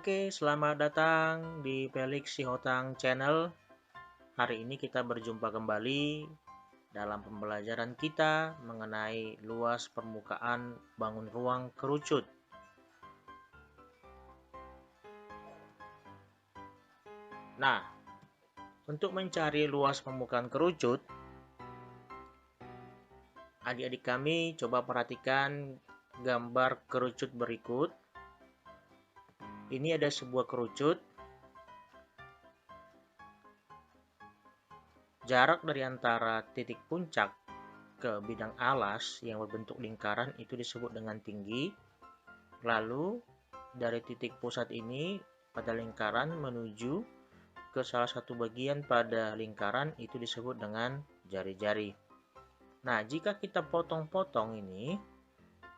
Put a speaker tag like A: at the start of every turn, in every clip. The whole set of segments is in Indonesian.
A: Oke, selamat datang di Felix Sihotang Channel. Hari ini kita berjumpa kembali dalam pembelajaran kita mengenai luas permukaan bangun ruang kerucut. Nah, untuk mencari luas permukaan kerucut, adik-adik kami coba perhatikan gambar kerucut berikut. Ini ada sebuah kerucut. Jarak dari antara titik puncak ke bidang alas yang berbentuk lingkaran itu disebut dengan tinggi. Lalu dari titik pusat ini pada lingkaran menuju ke salah satu bagian pada lingkaran itu disebut dengan jari-jari. Nah, jika kita potong-potong ini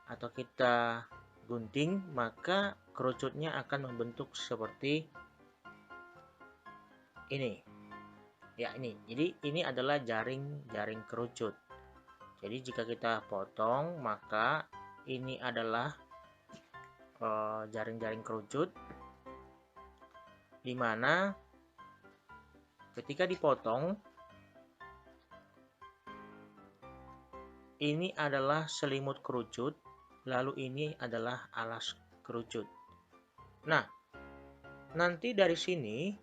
A: atau kita gunting, maka kerucutnya akan membentuk seperti ini. Ya, ini. Jadi ini adalah jaring kerucut. Jadi jika kita potong, maka ini adalah jaring-jaring kerucut, di mana ketika dipotong ini adalah selimut kerucut, lalu ini adalah alas kerucut. Nah, nanti dari sini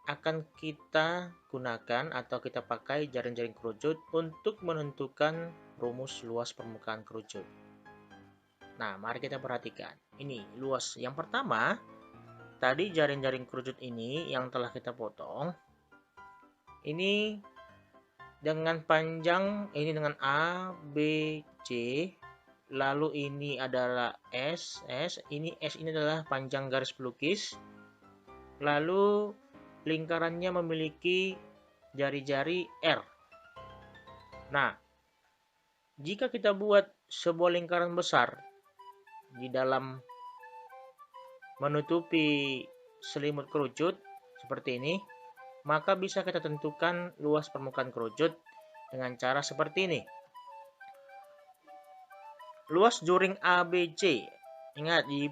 A: akan kita gunakan atau kita pakai jaring-jaring kerucut untuk menentukan rumus luas permukaan kerucut. Nah, mari kita perhatikan. Ini luas. Yang pertama, tadi jaring-jaring kerucut ini yang telah kita potong, ini dengan panjang, ini dengan A, B, C, lalu ini adalah S. Ini S ini adalah panjang garis pelukis. Lalu lingkarannya memiliki jari-jari R. Nah, jika kita buat sebuah lingkaran besar di dalam menutupi selimut kerucut seperti ini, maka bisa kita tentukan luas permukaan kerucut dengan cara seperti ini. Luas juring ABC. Ingat di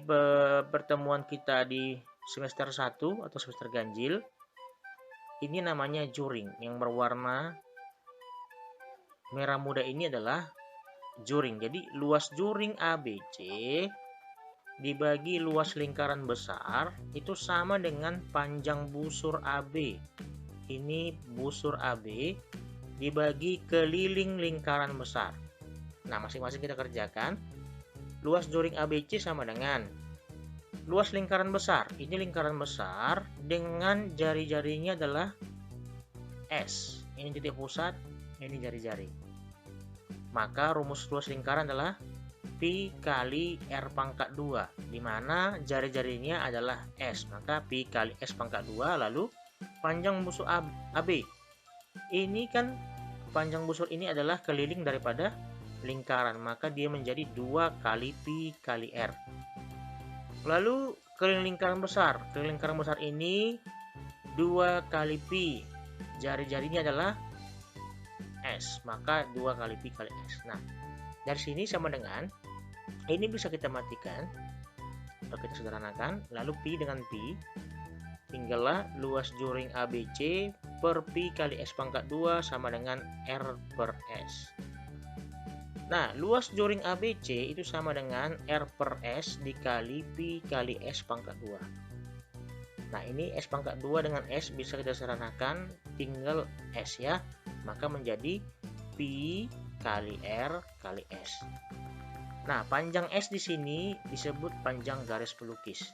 A: pertemuan kita di semester 1 atau semester ganjil, ini namanya juring. Yang berwarna merah muda ini adalah juring. Jadi luas juring ABC dibagi luas lingkaran besar itu sama dengan panjang busur AB. Ini busur AB dibagi keliling lingkaran besar. Nah, masing-masing kita kerjakan. Luas juring ABC sama dengan luas lingkaran besar. Ini lingkaran besar dengan jari-jarinya adalah S. Ini titik pusat, ini jari-jari. Maka rumus luas lingkaran adalah Pi kali R pangkat 2, di mana jari-jarinya adalah S. Maka Pi kali S pangkat 2, lalu panjang busur AB. Ini kan panjang busur ini adalah keliling daripada lingkaran, maka dia menjadi 2 kali Pi kali R. Lalu keliling lingkaran besar. Keliling lingkaran besar ini 2 kali Pi. Jari-jarinya adalah S, maka 2 kali Pi kali S. Nah, dari sini sama dengan ini bisa kita matikan atau kita sederhanakan, lalu Pi dengan Pi, tinggallah luas juring ABC per Pi kali S pangkat 2 sama dengan R per S. Nah, luas juring ABC itu sama dengan R per S dikali Pi kali S pangkat 2. Nah, ini S pangkat 2 dengan S bisa kita sederhanakan, tinggal S ya, maka menjadi Pi kali R kali S. Nah, panjang S di sini disebut panjang garis pelukis.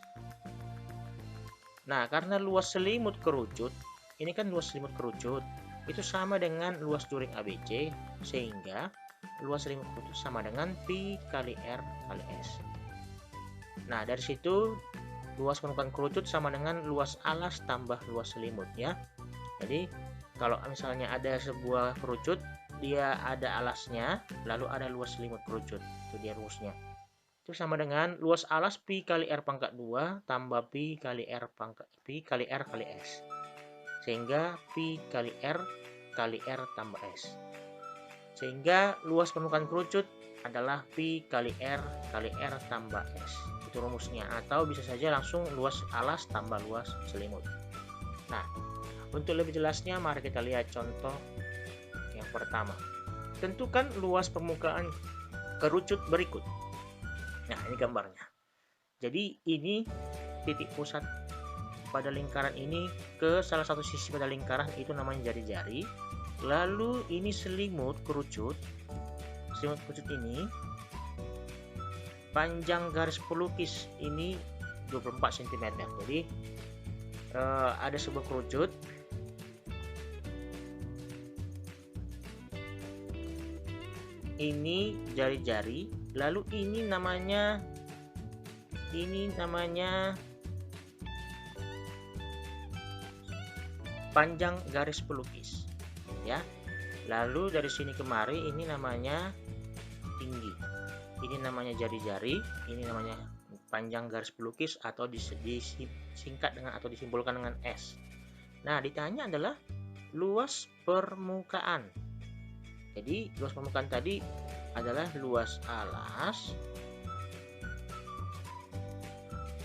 A: Nah, karena luas selimut kerucut, ini kan luas selimut kerucut, itu sama dengan luas juring ABC, sehingga luas selimut kerucut sama dengan Pi kali R kali S. Nah, dari situ luas permukaan kerucut sama dengan luas alas tambah luas selimut ya. Jadi, kalau misalnya ada sebuah kerucut, dia ada alasnya, lalu ada luas selimut kerucut. Itu dia rumusnya. Itu sama dengan luas alas Pi kali R pangkat 2 tambah Pi kali R kali S. Sehingga Pi kali R tambah S. Sehingga luas permukaan kerucut adalah Pi kali R tambah S. Itu rumusnya. Atau bisa saja langsung luas alas tambah luas selimut. Nah, untuk lebih jelasnya mari kita lihat contoh yang pertama. Tentukan luas permukaan kerucut berikut. Nah, ini gambarnya. Jadi ini titik pusat pada lingkaran ini ke salah satu sisi pada lingkaran, itu namanya jari-jari. Lalu ini selimut kerucut. Selimut kerucut ini panjang garis pelukis ini 24 cm. Jadi ada sebuah kerucut. Ini jari-jari, lalu ini namanya panjang garis pelukis, ya. Lalu dari sini kemari ini namanya tinggi. Ini namanya jari-jari, ini namanya panjang garis pelukis, atau disingkat dengan atau disimbolkan dengan S. Nah, ditanya adalah luas permukaan. Jadi luas permukaan tadi adalah luas alas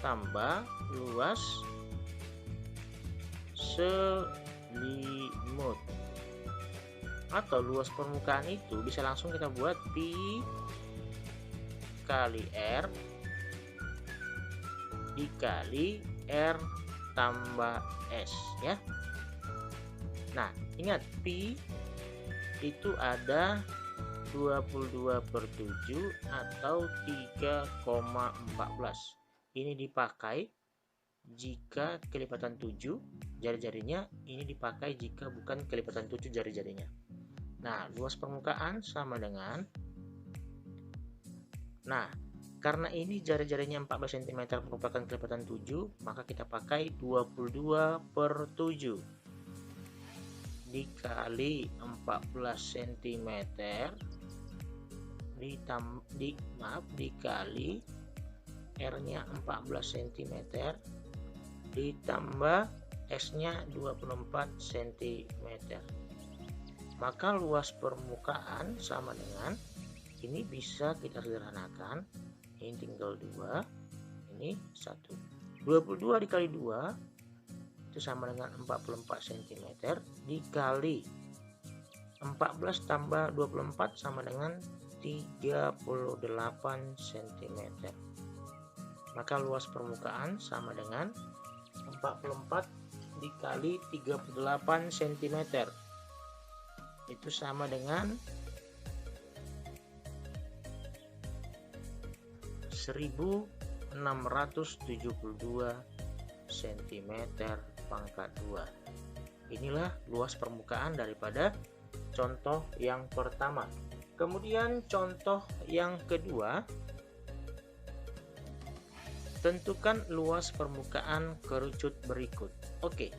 A: tambah luas selimut. Atau luas permukaan itu bisa langsung kita buat Pi kali R dikali R tambah S, ya. Nah, ingat Pi itu ada 22/7 atau 3,14. Ini dipakai jika kelipatan 7 jari-jarinya, ini dipakai jika bukan kelipatan 7 jari-jarinya. Nah, luas permukaan sama dengan, nah, karena ini jari-jarinya 14 cm merupakan kelipatan 7, maka kita pakai 22/7 dikali 14 cm dikali R nya 14 cm ditambah S nya 24 cm. Maka luas permukaan sama dengan, ini bisa kita sederhanakan, ini tinggal 2, ini 1. 22 dikali 2 itu sama dengan 44 cm dikali 14 tambah 24 sama dengan 38 cm. Maka luas permukaan sama dengan 44 dikali 38 cm. Itu sama dengan 1672 cm pangkat 2. Inilah luas permukaan daripada contoh yang pertama. Kemudian contoh yang kedua, tentukan luas permukaan kerucut berikut. Oke.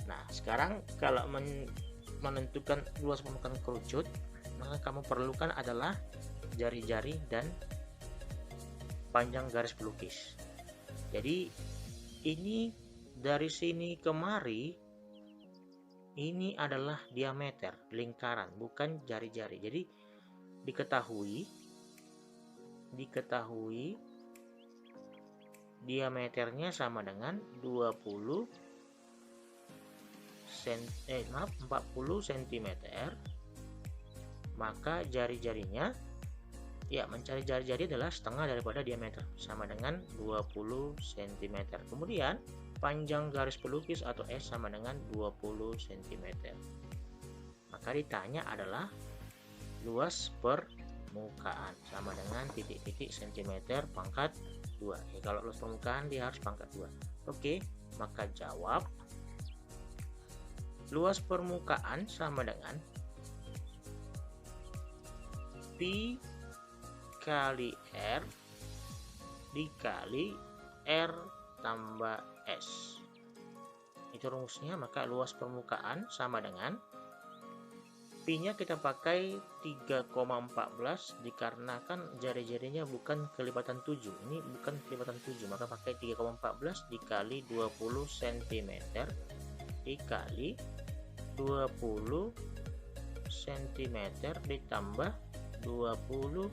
A: Nah, sekarang kalau menentukan luas permukaan kerucut, maka kamu perlukan adalah jari-jari dan panjang garis pelukis. Jadi ini dari sini kemari, ini adalah diameter lingkaran, bukan jari-jari. Jadi diketahui diameternya sama dengan 40 cm. Maka jari-jarinya, ya, mencari jari-jari adalah setengah daripada diameter, sama dengan 20 cm. Kemudian panjang garis pelukis atau S sama dengan 20 cm. Maka ditanya adalah luas permukaan sama dengan titik-titik cm pangkat 2. Ya, kalau luas permukaan dia harus pangkat 2. Oke, maka jawab luas permukaan sama dengan Pi kali R dikali R tambah S. Itu rumusnya. Maka luas permukaan sama dengan, Pi-nya kita pakai 3,14 dikarenakan jari-jarinya bukan kelipatan 7. Ini bukan kelipatan 7, maka pakai 3,14 dikali 20 cm dikali 20 cm ditambah 20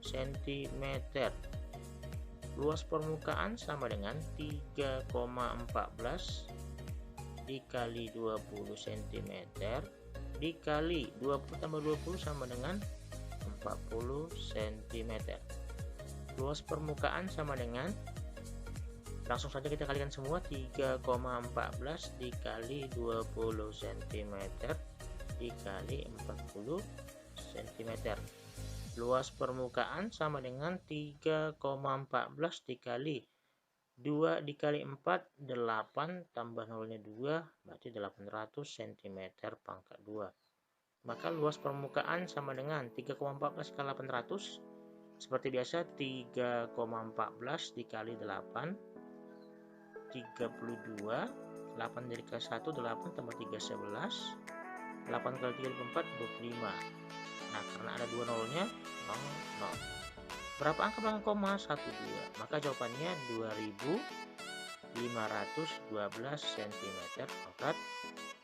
A: cm. Luas permukaan sama dengan 3,14 dikali 20 cm dikali 20 tambah 20 sama dengan 40 cm. Luas permukaan sama dengan, langsung saja kita kalikan semua, 3,14 dikali 20 cm dikali 40 cm. Luas permukaan sama dengan 3,14 dikali 2 dikali 4, 8 tambah 0-nya 2, berarti 800 cm pangkat 2. Maka luas permukaan sama dengan 3,14 kali 800. Seperti biasa, 3,14 dikali 8, 32. 8 dari ke 1, 8 tambah 3, 11. 8 kali 3 24, 25. Nah, karena ada 2 nolnya, 0, 0. Berapa angka belakang koma? 1, 2. Maka jawabannya 2512 cm pangkat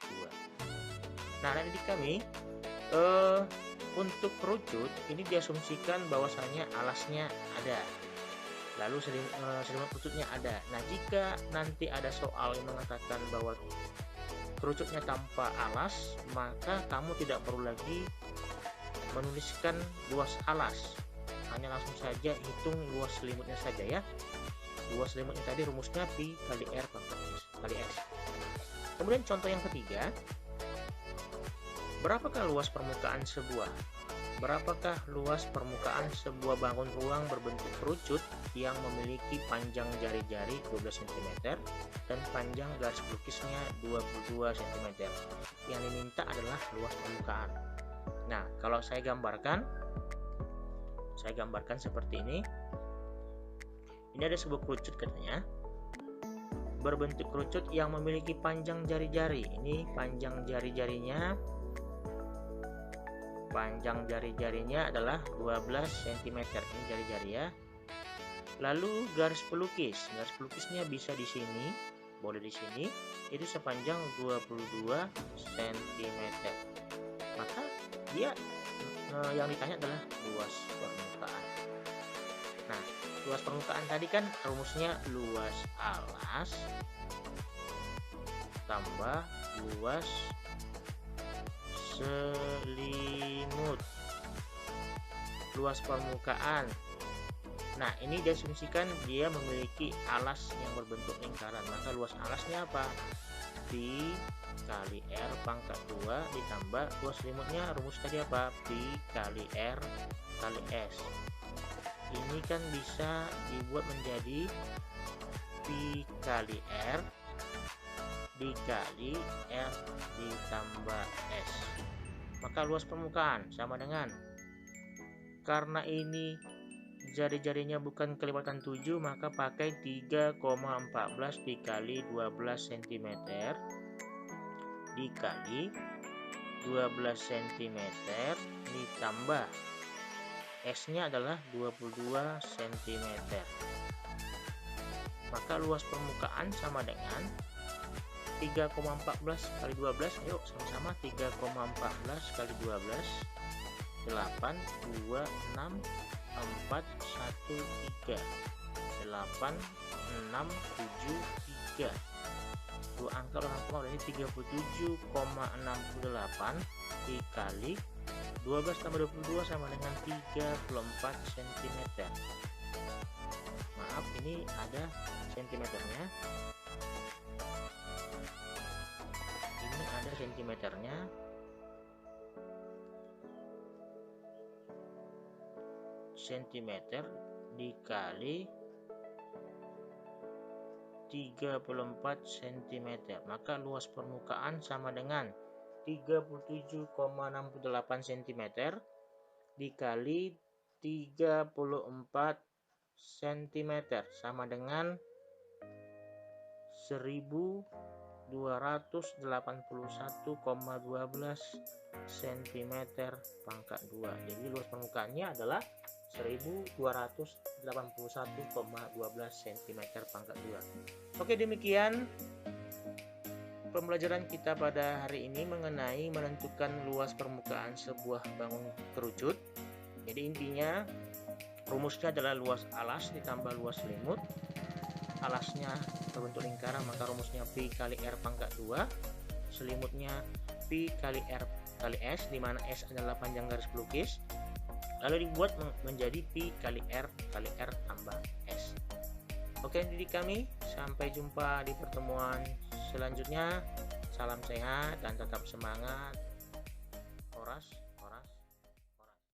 A: 2. Nah, adik kami, untuk kerucut ini diasumsikan bahwasanya alasnya ada, lalu selimut kerucutnya ada. Nah, jika nanti ada soal yang mengatakan bahwa kerucutnya tanpa alas, maka kamu tidak perlu lagi menuliskan luas alas, hanya langsung saja hitung luas selimutnya saja ya. Luas selimutnya tadi rumusnya pi kali r kali s. Kemudian contoh yang ketiga, berapakah luas permukaan sebuah bangun ruang berbentuk kerucut yang memiliki panjang jari-jari 12 cm dan panjang garis pelukisnya 22 cm. Yang diminta adalah luas permukaan. Nah, kalau saya gambarkan seperti ini. Ini ada sebuah kerucut katanya, berbentuk kerucut yang memiliki panjang jari-jari. Ini panjang jari-jarinya adalah 12 cm. Ini jari-jari ya. Lalu garis pelukisnya bisa di sini, boleh di sini, itu sepanjang 22 cm. Maka dia yang ditanya adalah luas permukaan. Nah, luas permukaan tadi kan rumusnya luas alas tambah luas selimut. Luas permukaan. Nah, ini diasumsikan dia memiliki alas yang berbentuk lingkaran. Maka luas alasnya apa? Pi kali R pangkat 2 ditambah luas selimutnya, rumus tadi apa? Pi kali R kali S. Ini kan bisa dibuat menjadi Pi kali R dikali R ditambah S. Maka luas permukaan sama dengan, karena ini jari-jarinya bukan kelipatan 7, maka pakai 3,14 dikali 12 cm dikali 12 cm ditambah S-nya adalah 22 cm. Maka luas permukaan sama dengan 3,14 kali 12. Ayo sama-sama, 3,14 kali 12, 8, 2, 6, 4, 1, 3, 8, 6, 7, 3. Dua angka belakang koma berarti 37,68 dikali 12 tambah 22 sama dengan 34 cm. Maaf, ini ada sentimeternya. Ini ada sentimeternya. Sentimeter dikali 34 cm. Maka luas permukaan sama dengan 37,68 cm dikali 34 cm sama dengan 1281,12 cm pangkat 2. Jadi luas permukaannya adalah 1281,12 cm pangkat 2. Oke, demikian pembelajaran kita pada hari ini mengenai menentukan luas permukaan sebuah bangun kerucut. Jadi intinya Rumusnya adalah luas alas ditambah luas selimut. Alasnya berbentuk lingkaran, maka rumusnya Pi kali R pangkat 2. Selimutnya Pi kali R kali S, di mana S adalah panjang garis pelukis. Lalu dibuat menjadi Pi kali R tambah S. Oke didik kami, sampai jumpa di pertemuan selanjutnya. Salam sehat dan tetap semangat. Horas.